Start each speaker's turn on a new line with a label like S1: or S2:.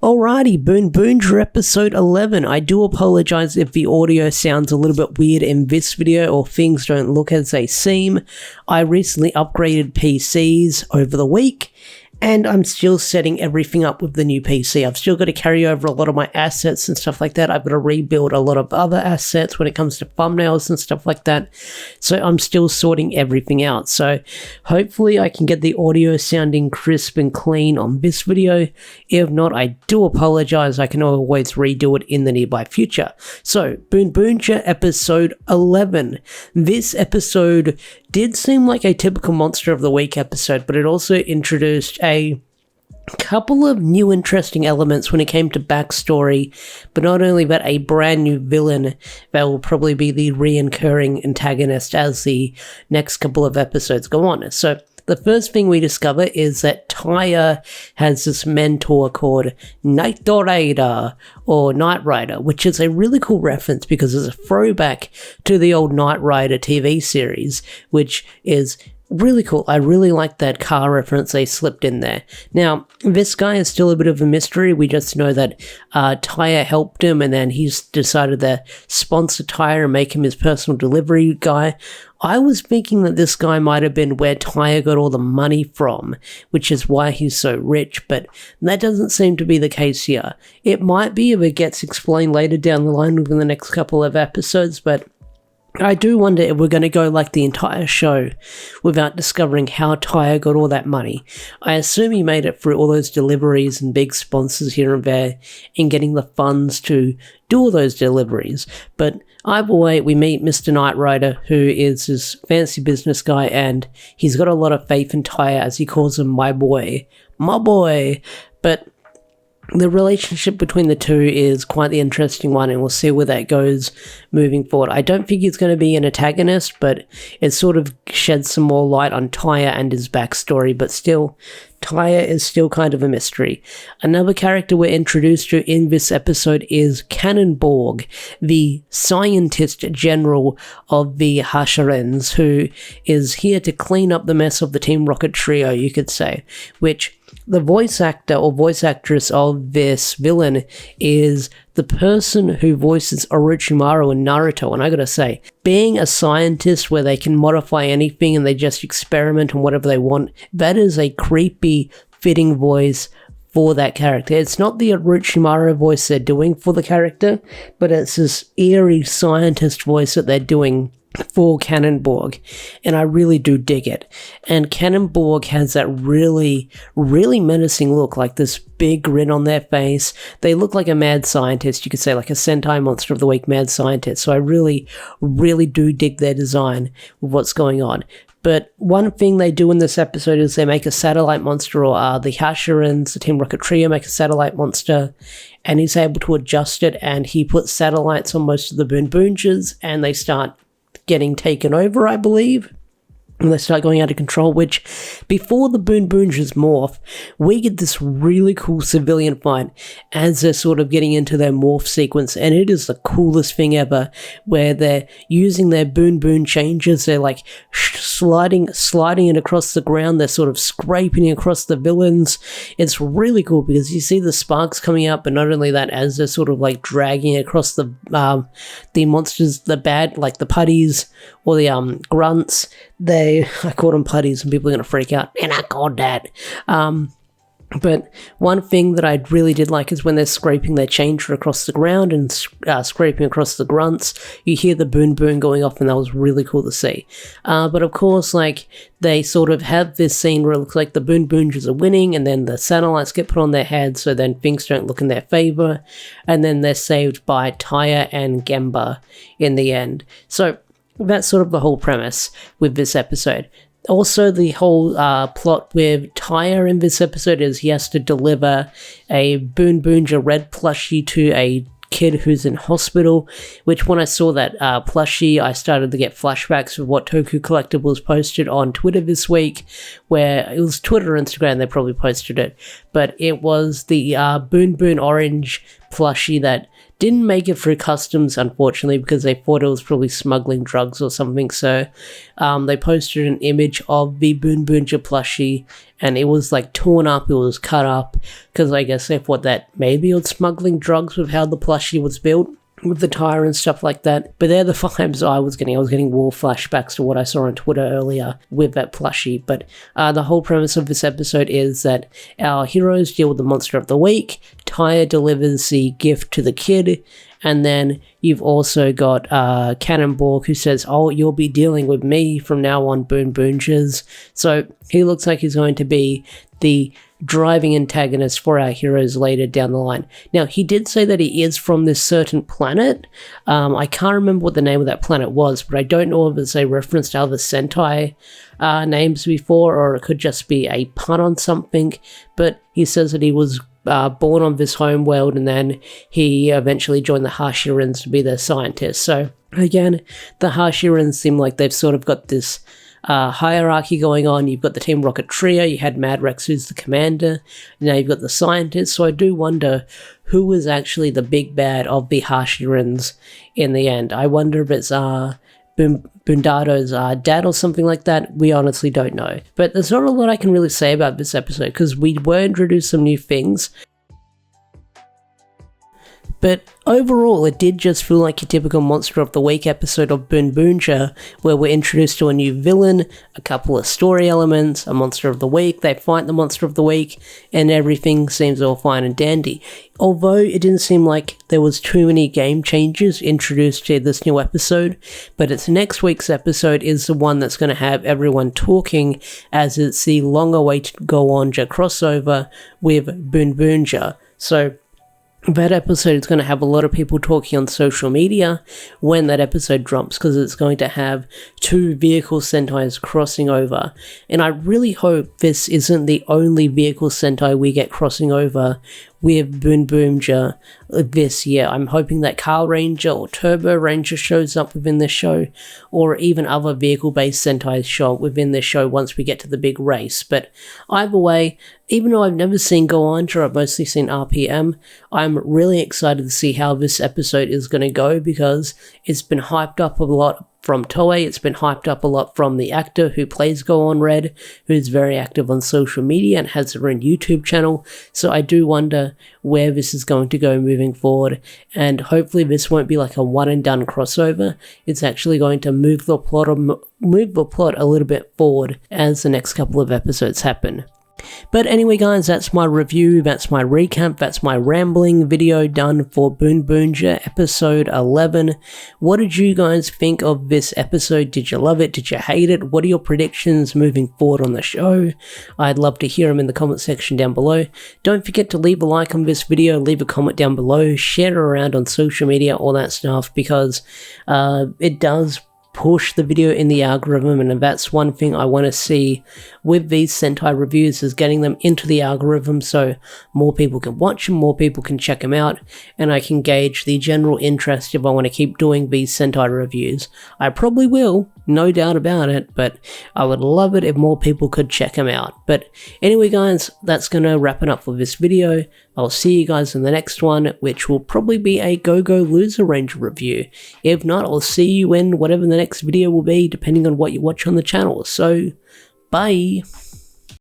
S1: Alrighty, Boon Boonger episode 11. I do apologize if the audio sounds a little bit weird in this video or things don't look as they seem. I recently upgraded PCs over the week, and I'm still setting everything up with the new PC. I've still got to carry over a lot of my assets and stuff like that. I've got to rebuild a lot of other assets when it comes to thumbnails and stuff like that. So I'm still sorting everything out. So hopefully I can get the audio sounding crisp and clean on this video. If not, I do apologize. I can always redo it in the nearby future. So Boon Boonger episode 11. This episode did seem like a typical Monster of the Week episode, but it also introduced a couple of new interesting elements when it came to backstory, but not only that, a brand new villain that will probably be the reoccurring antagonist as the next couple of episodes go on. So the first thing we discover is that Taya has this mentor called Knight Rider, or Knight Rider, which is a really cool reference because it's a throwback to the old Knight Rider TV series, which is really cool. I really like that car reference they slipped in there. Now, this guy is still a bit of a mystery. We just know that Taya helped him, and then he's decided to sponsor Taya and make him his personal delivery guy. I was thinking that this guy might have been where Taya got all the money from, which is why he's so rich, but that doesn't seem to be the case here. It might be if it gets explained later down the line within the next couple of episodes, but I do wonder if we're going to go like the entire show without discovering how Taya got all that money. I assume he made it through all those deliveries and big sponsors here and there in getting the funds to do all those deliveries. But either way, we meet Mr. Knight Rider, who is this fancy business guy, and he's got a lot of faith in Taya, as he calls him my boy. My boy. But the relationship between the two is quite the interesting one, and we'll see where that goes moving forward. I don't think he's going to be an antagonist, but it sort of sheds some more light on Taya and his backstory, but still, Taya is still kind of a mystery. Another character we're introduced to in this episode is Cannonborg, the scientist general of the Hasharens, who is here to clean up the mess of the Team Rocket trio, you could say, which the voice actor or voice actress of this villain is the person who voices Orochimaru in Naruto. And I gotta say, being a scientist where they can modify anything and they just experiment on whatever they want, that is a creepy, fitting voice for that character. It's not the Orochimaru voice they're doing for the character, but it's this eerie scientist voice that they're doing for Cannonborg, and I really do dig it. And Cannonborg has that really, really menacing look, like this big grin on their face. They look like a mad scientist, you could say, like a Sentai Monster of the Week mad scientist. So I really, really do dig their design with what's going on. But one thing they do in this episode is they make a satellite monster, or the Hasharens, the Team Rocket trio, make a satellite monster, and he's able to adjust it, and he puts satellites on most of the Boon Boongers, and they start getting taken over, I believe. And they start going out of control, which, before the Boon Boongers morph, we get this really cool civilian fight as they're sort of getting into their morph sequence, and it is the coolest thing ever, where they're using their Boon changes, they're like sliding it across the ground, they're sort of scraping across the villains. It's really cool because you see the sparks coming out, but not only that, as they're sort of like dragging across the monsters, the bad, like the putties, or the grunts. I called them putties, and people are going to freak out, and I called that. But one thing that I really did like is when they're scraping their changer across the ground and scraping across the grunts, you hear the boon going off, and that was really cool to see. But of course, like, they sort of have this scene where it looks like the Boon Boongers are winning, and then the satellites get put on their heads, so then things don't look in their favor, and then they're saved by Taya and Gemba in the end. So that's sort of the whole premise with this episode. Also, the whole plot with Taya in this episode is he has to deliver a Boon Boonger red plushie to a kid who's in hospital, which when I saw that plushie, I started to get flashbacks of what Toku Collectibles posted on Twitter this week, where it was Twitter or Instagram, they probably posted it, but it was the Boon Orange plushie that Didn't make it through customs, unfortunately, because they thought it was probably smuggling drugs or something, so they posted an image of the Boon Boonja plushie, and it was like torn up, it was cut up, because I guess they thought that maybe it was smuggling drugs with how the plushie was built, with the tire and stuff like that. But they're the vibes I was getting war flashbacks to what I saw on Twitter earlier with that plushie. But the whole premise of this episode is that our heroes deal with the monster of the week, Tyre delivers the gift to the kid, and then you've also got Cannonborg, who says, oh, you'll be dealing with me from now on, Boon Boonjas. So he looks like he's going to be the driving antagonist for our heroes later down the line. Now, he did say that he is from this certain planet. I can't remember what the name of that planet was, but I don't know if it's a reference to other Sentai names before, or it could just be a pun on something. But he says that he was born on this home world, and then he eventually joined the Hashirans to be their scientist. So, again, the Hashirans seem like they've sort of got this hierarchy going on. You've got the Team Rocket trio, you had Mad Rex, who's the commander, now you've got the scientists, so I do wonder who was actually the big bad of the Hashirans in the end. I wonder if it's Bundado's dad or something like that. We honestly don't know. But there's not a lot I can really say about this episode, because we were introduced some new things. But overall, it did just feel like a typical Monster of the Week episode of Boon Boonja, where we're introduced to a new villain, a couple of story elements, a Monster of the Week, they fight the Monster of the Week, and everything seems all fine and dandy. Although it didn't seem like there was too many game changes introduced to this new episode, but it's next week's episode is the one that's going to have everyone talking, as it's the long-awaited Go-Onja crossover with Boon Boonja. So that episode is going to have a lot of people talking on social media when that episode drops, because it's going to have two vehicle Sentais crossing over. And I really hope this isn't the only vehicle Sentai we get crossing over with Boon Boonja this year. I'm hoping that Car Ranger or Turbo Ranger shows up within this show, or even other vehicle-based Sentais show up within this show once we get to the big race. But either way, even though I've never seen Go-Onja, I've mostly seen RPM, I'm really excited to see how this episode is going to go, because it's been hyped up a lot from Toei, it's been hyped up a lot from the actor who plays Go-On Red, who's very active on social media and has their own YouTube channel, so I do wonder where this is going to go moving forward, and hopefully this won't be like a one and done crossover. It's actually going to move the plot a little bit forward as the next couple of episodes happen. But anyway guys, that's my review, that's my recap, that's my rambling video done for Boon Boonja episode 11. What did you guys think of this episode? Did you love it? Did you hate it? What are your predictions moving forward on the show? I'd love to hear them in the comment section down below. Don't forget to leave a like on this video, leave a comment down below, share it around on social media, all that stuff, because it does push the video in the algorithm, and that's one thing I want to see with these Sentai reviews, is getting them into the algorithm so more people can watch them, more people can check them out, and I can gauge the general interest if I want to keep doing these Sentai reviews. I probably will, no doubt about it, but I would love it if more people could check them out. But anyway guys, that's going to wrap it up for this video. I'll see you guys in the next one, which will probably be a Go-Go Loser Ranger review. If not, I'll see you in whatever the next video will be, depending on what you watch on the channel. So, bye!